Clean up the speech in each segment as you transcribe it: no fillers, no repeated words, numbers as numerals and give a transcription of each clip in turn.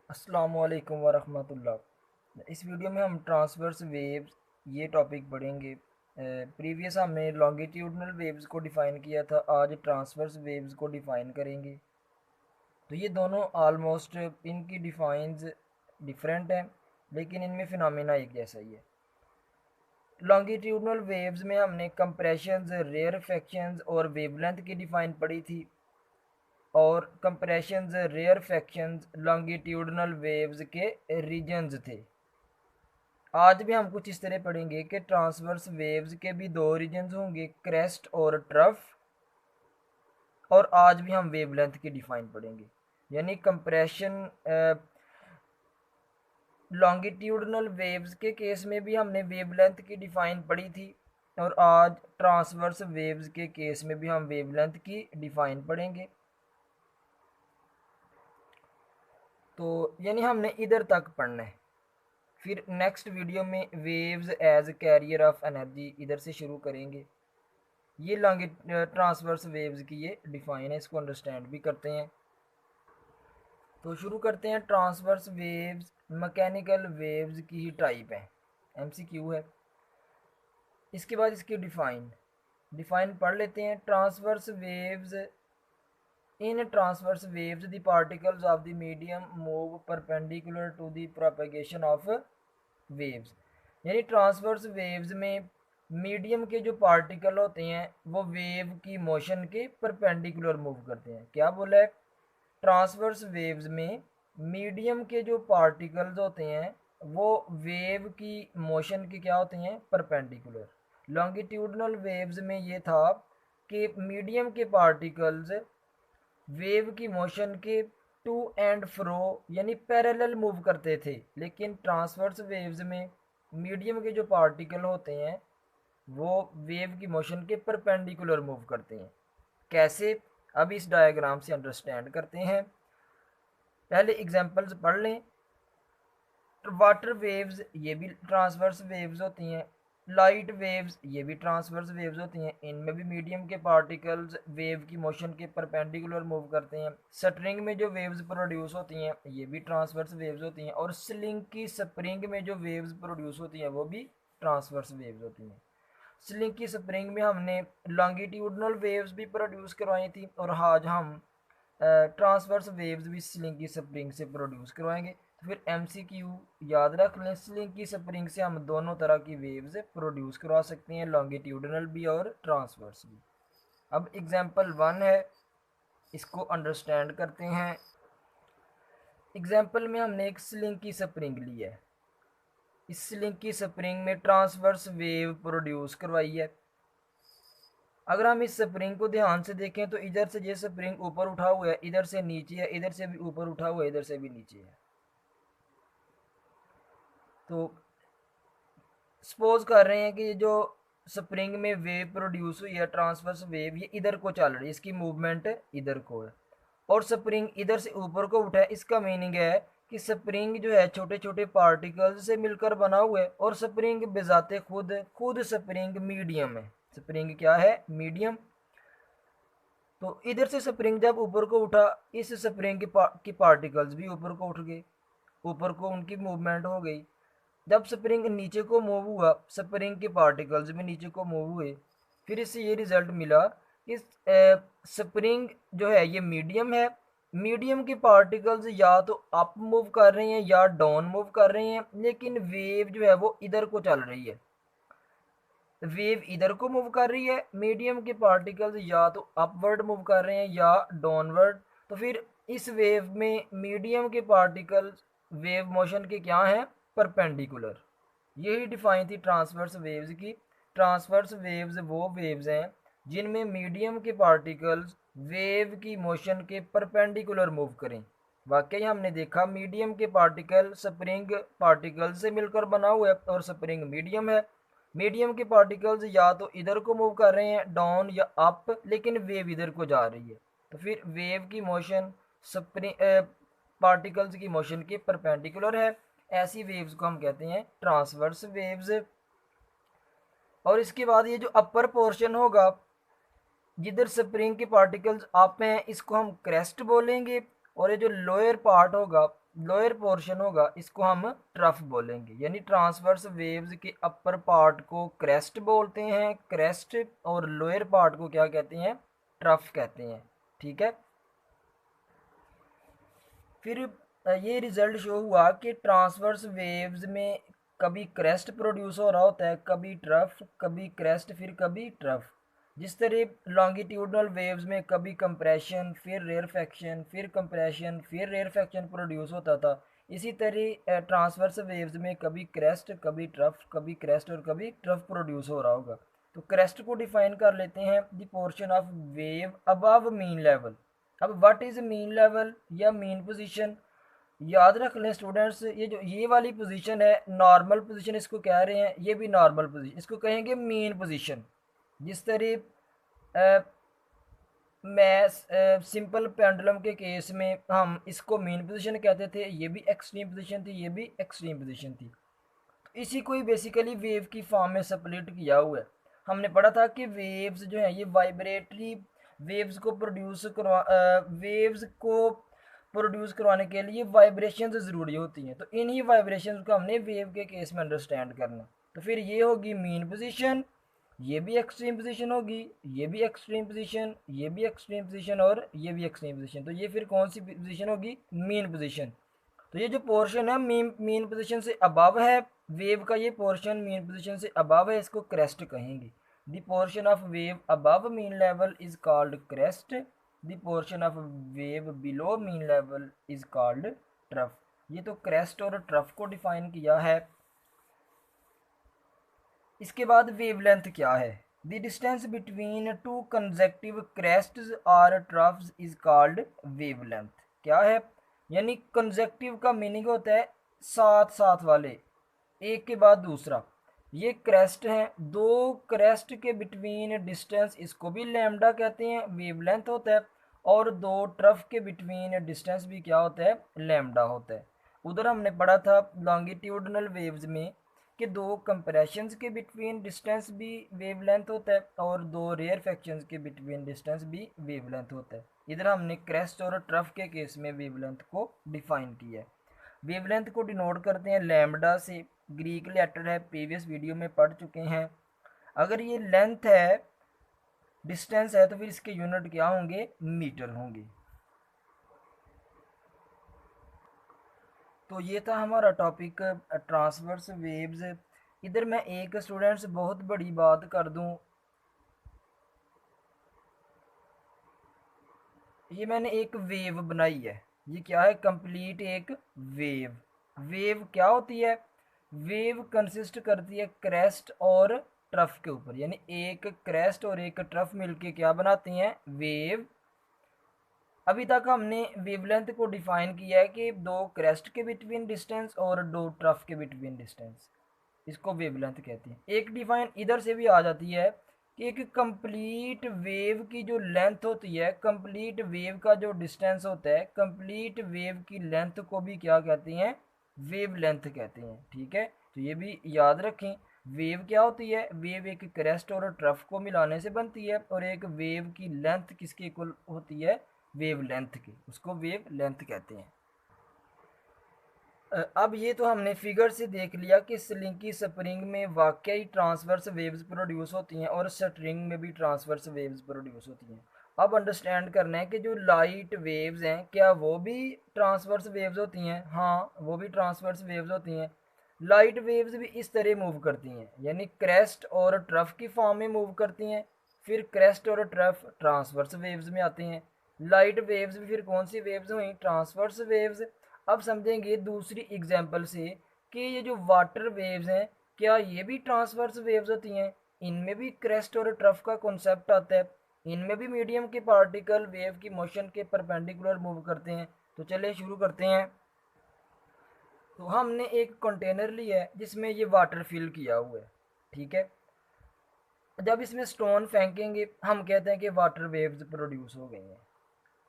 अस्सलामु अलैकुम वरहमतुल्लाह। इस वीडियो में हम ट्रांसवर्स वेव्स ये टॉपिक पढ़ेंगे। प्रीवियस हमने लॉन्गिट्यूडनल वेव्स को डिफ़ाइन किया था, आज ट्रांसवर्स वेव्स को डिफ़ाइन करेंगे। तो ये दोनों आलमोस्ट इनकी डिफ़ाइंस डिफरेंट हैं, लेकिन इनमें फिनोमेना एक जैसा ही है। लॉन्गिट्यूडनल वेव्स में हमने कंप्रेशंस, रेयरफेक्शंस और वेवलेंथ की डिफ़ाइन पढ़ी थी, और कंप्रेशंस, रेयरफेक्शंस लॉन्गिट्यूडनल वेव्स के रीजन्स थे। आज भी हम कुछ इस तरह पढ़ेंगे कि ट्रांसवर्स वेव्स के भी दो रीजन्स होंगे, क्रेस्ट और ट्रफ। और आज भी हम वेवलेंथ की डिफाइन पढ़ेंगे, यानी कंप्रेशन लॉन्गिट्यूडनल वेव्स के केस में भी हमने वेवलेंथ की डिफाइन पढ़ी थी, और आज ट्रांसवर्स वेव्स के केस में भी हम वेवलेंथ की डिफाइन पढ़ेंगे। तो यानी हमने इधर तक पढ़ना है। फिर नेक्स्ट वीडियो में waves as carrier of energy इधर से शुरू करेंगे। ये लॉन्ग ट्रांसवर्स वेव्स की ये डिफाइन है, इसको अंडरस्टैंड भी करते हैं। तो शुरू करते हैं। ट्रांसवर्स वेव्स मैकेनिकल वेव्स की ही टाइप है, एमसीक्यू है। इसके बाद इसकी डिफाइन डिफाइन पढ़ लेते हैं। Transverse waves, in transverse waves the particles of the medium move perpendicular to the propagation of waves. यानी ट्रांसवर्स वेव्स में मीडियम के जो पार्टिकल होते हैं वो वेव की मोशन के परपेंडिकुलर मूव करते हैं। क्या बोला है? ट्रांसवर्स वेव्स में मीडियम के जो पार्टिकल्स होते हैं वो वेव की मोशन के क्या होते हैं? परपेंडिकुलर। लॉन्गिट्यूडनल वेव्स में ये था कि मीडियम के पार्टिकल्स वेव की मोशन के टू एंड फ्रो यानी पैरेलल मूव करते थे, लेकिन ट्रांसवर्स वेव्स में मीडियम के जो पार्टिकल होते हैं वो वेव की मोशन के परपेंडिकुलर मूव करते हैं। कैसे? अब इस डायग्राम से अंडरस्टैंड करते हैं। पहले एग्जांपल्स पढ़ लें। वाटर वेव्स ये भी ट्रांसवर्स वेव्स होती हैं। लाइट वेव्स ये भी ट्रांसवर्स वेव्स होती हैं, इनमें भी मीडियम के पार्टिकल्स वेव की मोशन के परपेंडिकुलर मूव करते हैं। स्ट्रिंग में जो वेव्स प्रोड्यूस होती हैं ये भी ट्रांसवर्स वेव्स होती हैं, और स्लिंग की स्प्रिंग में जो वेव्स प्रोड्यूस होती हैं वो भी ट्रांसवर्स वेव्स होती हैं। स्लिंग की स्प्रिंग में हमने लॉन्गिट्यूडनल वेव्स भी प्रोड्यूस करवाई थी, और आज हम ट्रांसवर्स वेव्स भी स्लिंग की स्प्रिंग से प्रोड्यूस करवाएंगे। तो फिर एमसीक्यू याद रख लें, स्लिंग की स्प्रिंग से हम दोनों तरह की वेव्स प्रोड्यूस करवा सकते हैं, लॉन्गिट्यूडनल भी और ट्रांसवर्स भी। अब एग्जांपल 1 है, इसको अंडरस्टैंड करते हैं। एग्जांपल में हमने एक स्लिंग की स्प्रिंग ली है। इस स्लिंग की स्प्रिंग में ट्रांसवर्स वेव प्रोड्यूस करवाई है। अगर हम इस स्प्रिंग को ध्यान से देखें तो इधर से ये स्प्रिंग ऊपर उठा हुआ है, इधर से नीचे है, इधर से भी ऊपर उठा हुआ है, इधर से भी नीचे है। तो सपोज कर रहे हैं कि जो स्प्रिंग में वेव प्रोड्यूस हुई है, ट्रांसवर्स वेव, ये इधर को चल रही है, इसकी मूवमेंट इधर को है, और स्प्रिंग इधर से ऊपर को उठा है। इसका मीनिंग है कि स्प्रिंग जो है छोटे छोटे पार्टिकल्स से मिलकर बना हुआ है, और स्प्रिंग बेजाते खुद खुद स्प्रिंग मीडियम है। स्प्रिंग क्या है? मीडियम। तो इधर से स्प्रिंग जब ऊपर को उठा, इस स्प्रिंग की पार्टिकल्स भी ऊपर को उठ गए, ऊपर को उनकी मूवमेंट हो गई। जब स्प्रिंग नीचे को मूव हुआ, स्प्रिंग के पार्टिकल्स भी नीचे को मूव हुए। फिर इससे ये रिजल्ट मिला कि स्प्रिंग जो है ये मीडियम है। मीडियम के पार्टिकल्स या तो अप मूव कर रहे हैं या डाउन मूव कर रहे हैं, लेकिन वेव जो है वो इधर को चल रही है। वेव इधर को मूव कर रही है, मीडियम के पार्टिकल्स या तो अपवर्ड मूव कर रहे हैं या डाउनवर्ड। तो फिर इस वेव में मीडियम के पार्टिकल्स वेव मोशन के क्या हैं? परपेंडिकुलर। यही डिफाइन थी ट्रांसवर्स वेव्स की। ट्रांसवर्स वेव्स वो वेव्स हैं जिनमें मीडियम के पार्टिकल्स वेव की मोशन के परपेंडिकुलर मूव करें। वाकई हमने देखा मीडियम के पार्टिकल स्प्रिंग पार्टिकल से मिलकर बना हुआ है, और स्प्रिंग मीडियम है। मीडियम के पार्टिकल्स या तो इधर को मूव कर रहे हैं डाउन या अप, लेकिन वेव इधर को जा रही है। तो फिर वेव की मोशन स्प्रिंग पार्टिकल्स की मोशन के परपेंडिकुलर है। ऐसी वेव्स को हम कहते हैं ट्रांसवर्स वेव्स। और इसके बाद ये जो अपर पोर्शन होगा जिधर स्प्रिंग के पार्टिकल्स अप हैं, इसको हम क्रेस्ट बोलेंगे, और ये जो लोअर पार्ट होगा लोअर पोर्शन होगा इसको हम ट्रफ बोलेंगे, यानी ट्रांसवर्स वेव्स के अपर पार्ट को क्रेस्ट बोलते हैं, क्रेस्ट, और लोअर पार्ट को क्या कहते हैं, ट्रफ कहते हैं। ठीक है, फिर ये रिजल्ट शो हुआ कि ट्रांसवर्स वेव्स में कभी क्रेस्ट प्रोड्यूस हो रहा होता है, कभी ट्रफ, कभी क्रेस्ट, फिर कभी ट्रफ। जिस तरह लॉन्गिट्यूडनल वेव्स में कभी कंप्रेशन, फिर रेयरफेक्शन, फिर कंप्रेशन, फिर रेयरफेक्शन प्रोड्यूस होता था, इसी तरह ट्रांसवर्स वेव्स में कभी क्रेस्ट, कभी ट्रफ, कभी क्रेस्ट और कभी ट्रफ प्रोड्यूस हो रहा होगा। तो क्रेस्ट को डिफाइन कर लेते हैं, the portion of wave above mean level. अब व्हाट इज मीन लेवल या मीन पोजीशन, याद रख लें स्टूडेंट्स, ये जो ये वाली पोजीशन है नॉर्मल पोजीशन इसको कह रहे हैं, ये भी नॉर्मल पोजीशन, इसको कहेंगे मीन पोजीशन। जिस तरह मैं सिंपल पेंडुलम के केस में हम इसको मीन पोजीशन कहते थे, ये भी एक्सट्रीम पोजीशन थी, ये भी एक्सट्रीम पोजीशन थी। तो इसी को ही बेसिकली वेव की फॉर्म में स्प्लिट किया हुआ है। हमने पढ़ा था कि वेव्स जो है ये वाइब्रेटरी वेव्स को प्रोड्यूस करवाने के लिए वाइब्रेशंस ज़रूरी होती हैं, तो इन्हीं वाइब्रेशंस को हमने वेव के केस में अंडरस्टैंड करना। तो फिर ये होगी मीन पोजीशन, ये भी एक्सट्रीम पोजीशन होगी, ये भी एक्सट्रीम पोजीशन, ये भी एक्सट्रीम पोजीशन और ये भी एक्सट्रीम पोजीशन। तो ये फिर कौन सी पोजीशन होगी, मीन पोजीशन। तो ये जो पोर्शन है मीन पोजीशन से अबव है, वेव का ये पोर्शन मीन पोजीशन से अबव है, इसको क्रेस्ट कहेंगे। The portion of wave above mean level is called crest, the portion of wave below mean level is called trough. ये तो क्रेस्ट और ट्रफ को डिफाइन किया है। इसके बाद वेवलेंथ क्या है, the distance between two consecutive crests और ट्रफ्स इज कॉल्ड वेवलेंथ। क्या है, यानी कंसेक्टिव का मीनिंग होता है साथ साथ वाले, एक के बाद दूसरा। ये क्रेस्ट हैं, दो क्रेस्ट के बिटवीन डिस्टेंस, इसको भी लैम्डा कहते हैं, वेवलेंथ होता है। और दो ट्रफ के बिटवीन डिस्टेंस भी क्या होता है, लैम्डा होता है। उधर हमने पढ़ा था लॉन्गिट्यूडनल वेव्स में कि दो कंप्रेशंस के बिटवीन डिस्टेंस भी वेवलेंथ होता है और दो रेयर फैक्शंस के बिटवीन डिस्टेंस भी वेवलेंथ होता है। इधर हमने क्रेस्ट और ट्रफ के केस में वेवलेंथ को डिफाइन किया है। वेवलेंथ को डिनोट करते हैं लैम्डा से, ग्रीक लेटर है, प्रीवियस वीडियो में पढ़ चुके हैं। अगर ये लेंथ है, डिस्टेंस है, तो फिर इसके यूनिट क्या होंगे, मीटर होंगे। तो ये था हमारा टॉपिक ट्रांसवर्स वेव्स। इधर मैं एक स्टूडेंट्स बहुत बड़ी बात कर दूं, ये मैंने एक वेव बनाई है, ये क्या है, कंप्लीट एक वेव। वेव क्या होती है, वेव कंसिस्ट करती है क्रेस्ट और ट्रफ के ऊपर, यानी एक क्रेस्ट और एक ट्रफ मिलके क्या बनाती हैं, वेव। अभी तक हमने वेवलेंथ को डिफाइन किया है कि दो क्रेस्ट के बिटवीन डिस्टेंस और दो ट्रफ के बिटवीन डिस्टेंस, इसको वेवलेंथ कहते हैं। एक डिफाइन इधर से भी आ जाती है कि एक कंप्लीट वेव की जो लेंथ होती है, कंप्लीट वेव का जो डिस्टेंस होता है, कंप्लीट वेव की लेंथ को भी क्या कहते हैं, वेव लेंथ कहते हैं। ठीक है, तो ये भी याद रखें। वेव क्या होती है, वेव एक क्रेस्ट और ट्रफ को मिलाने से बनती है, और एक वेव की लेंथ किसके इक्वल होती है, वेव लेंथ की, उसको वेव लेंथ कहते हैं। अब ये तो हमने फिगर से देख लिया कि स्लिंकी स्प्रिंग में वाकई ट्रांसवर्स वेव्स प्रोड्यूस होती हैं और स्ट्रिंग में भी ट्रांसवर्स वेव्स प्रोड्यूस होती हैं। अब अंडरस्टैंड करना है कि जो लाइट वेव्स हैं क्या वो भी ट्रांसवर्स वेव्स होती हैं, हाँ वो भी ट्रांसवर्स वेव्स होती हैं। लाइट वेव्स भी इस तरह मूव करती हैं, यानी क्रेस्ट और ट्रफ की फॉर्म में मूव करती हैं, फिर क्रेस्ट और ट्रफ ट्रांसवर्स वेव्स में आती हैं। लाइट वेव्स भी फिर कौन सी वेव्स हुई, ट्रांसवर्स वेव्स। अब समझेंगे दूसरी एग्जांपल से कि ये जो वाटर वेव्स हैं क्या ये भी ट्रांसवर्स वेव्स होती हैं, इनमें भी क्रेस्ट और ट्रफ का कॉन्सेप्ट आता है, इनमें भी मीडियम के पार्टिकल वेव की मोशन के परपेंडिकुलर मूव करते हैं। तो चलिए शुरू करते हैं। तो हमने एक कंटेनर लिया है जिसमें ये वाटर फिल किया हुआ है, ठीक है। जब इसमें स्टोन फेंकेंगे हम कहते हैं कि वाटर वेव्स प्रोड्यूस हो गई हैं।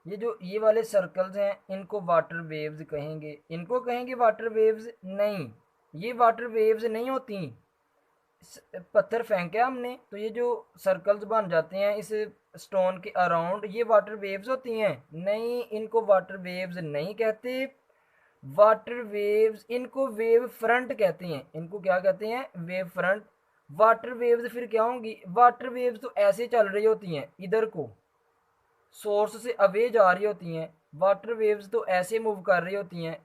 ये जो ये वाले सर्कल्स हैं इनको वाटर वेव्स कहेंगे, इनको कहेंगे वाटर वेव्स नहीं, ये वाटर वेव्स नहीं होती। पत्थर फेंका हमने तो ये जो सर्कल्स बन जाते हैं इस स्टोन के अराउंड, ये वाटर वेव्स होती हैं नहीं, इनको वाटर वेव्स नहीं कहते। वाटर वेव्स, इनको वेव फ्रंट कहते हैं, इनको क्या कहते हैं, वेव फ्रंट। वाटर वेव्स फिर क्या होंगी, वाटर वेव्स तो ऐसे चल रही होती हैं, इधर को सोर्स से अवे जा रही होती हैं, वाटर वेव्स तो ऐसे मूव कर रही होती हैं।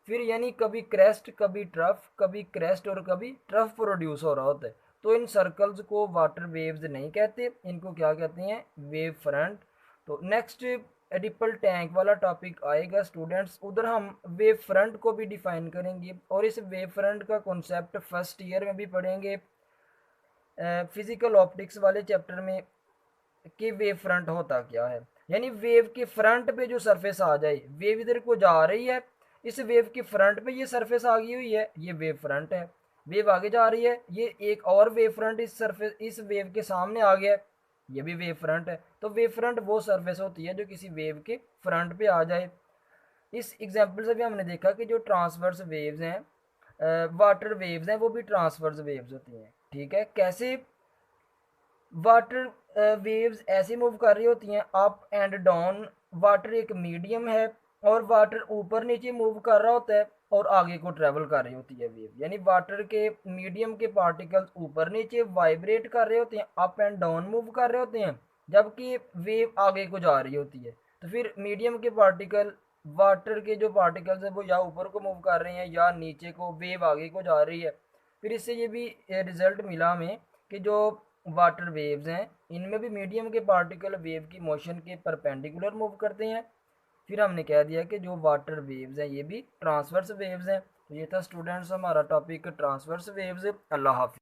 फिर यानी कभी क्रेस्ट कभी ट्रफ, कभी क्रेस्ट और कभी ट्रफ प्रोड्यूस हो रहा होता है। तो इन सर्कल्स को वाटर वेव्स नहीं कहते, इनको क्या कहते हैं, वेव फ्रंट। तो नेक्स्ट रिपल टैंक वाला टॉपिक आएगा स्टूडेंट्स, उधर हम वेव फ्रंट को भी डिफाइन करेंगे, और इस वेव फ्रंट का कॉन्सेप्ट फर्स्ट ईयर में भी पढ़ेंगे फिजिकल ऑप्टिक्स वाले चैप्टर में, कि वेव फ्रंट होता क्या है। यानी वेव के फ्रंट पे जो सरफेस आ जाए, वेव इधर को जा रही है, इस वेव के फ्रंट पे ये सरफेस आ गई हुई है, ये वेव फ्रंट है। वेव आगे जा रही है, ये एक और वेव फ्रंट इस सरफेस इस वेव के सामने आ गया, ये भी वेव फ्रंट है। तो वेव फ्रंट वो सरफेस होती है जो किसी वेव के फ्रंट पे आ जाए। इस एग्जाम्पल से भी हमने देखा कि जो ट्रांसवर्स वेव्स हैं, वाटर वेव्स हैं, वो भी ट्रांसवर्स वेव्स होती हैं। ठीक है, कैसे, वाटर वेव्स ऐसे मूव कर रही होती हैं अप एंड डाउन, वाटर एक मीडियम है और वाटर ऊपर नीचे मूव कर रहा होता है और आगे को ट्रेवल कर रही होती है वेव। यानी वाटर के मीडियम के पार्टिकल्स ऊपर नीचे वाइब्रेट कर रहे होते हैं, अप एंड डाउन मूव कर रहे होते हैं, जबकि वेव आगे को जा रही होती है। तो फिर मीडियम के पार्टिकल, वाटर के जो पार्टिकल्स हैं वो या ऊपर को मूव कर रहे हैं या नीचे को, वेव आगे को जा रही है। फिर इससे ये भी रिजल्ट मिला हमें कि जो वाटर वेव्स हैं इनमें भी मीडियम के पार्टिकल वेव की मोशन के परपेंडिकुलर मूव करते हैं। फिर हमने कह दिया कि जो वाटर वेव्स हैं ये भी ट्रांसवर्स वेव्स हैं। तो ये था स्टूडेंट्स हमारा टॉपिक ट्रांसवर्स वेव्स। अल्लाह हाफिज़।